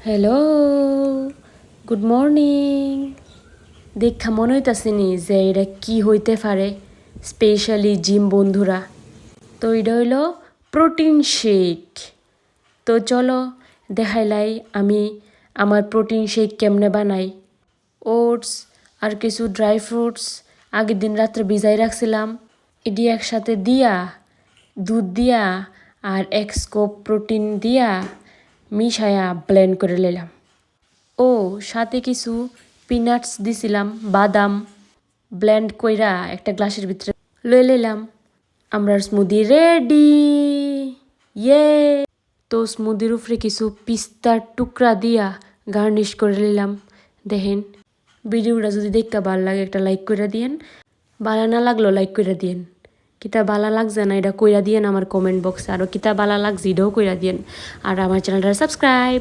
Hello, good morning. দেখা মনে হইতাছেনি যে এটা কি হইতে পারে, স্পেশালি জিম বন্ধুরা। তো এটা হইল প্রোটিন শেক। তো চলো দেখাইলাই আমি আমার প্রোটিন শেক কেমনে বানাই। ওটস আর কিছু ড্রাই ফ্রুটস আগের দিন রাত্রে ভিজাই রাখছিলাম, এটি একসাথে দিয়া দুধ দিয়া আর 1 স্কুপ প্রোটিন দিয়া মিশায়া ব্লেন্ড করে নিলাম। ও সাথে কিছু পিনাটস দিছিলাম, বাদাম ব্লেন্ড কইরা একটা গ্লাসের ভিতরে লয়ে নিলাম। আমরা স্মুদি রেডি, ইয়ে। তো স্মুদির উপরে কিছু পিস্তার টুকরা দিয়া গার্নিশ করে নিলাম। দেখেন, ভিডিওটা যদি দেখতে ভালো লাগে একটা লাইক করে দিয়েন, ভালো না লাগলো লাইক করে দিয়েন। কিতা ভালো লাগছে না এটা কইরা দিয়েন আমার কমেন্ট বক্সে, আরও কিতা ভালো লাগছে এটাও কইরা দিয়েন। আর আমার চ্যানেলটা সাবস্ক্রাইব।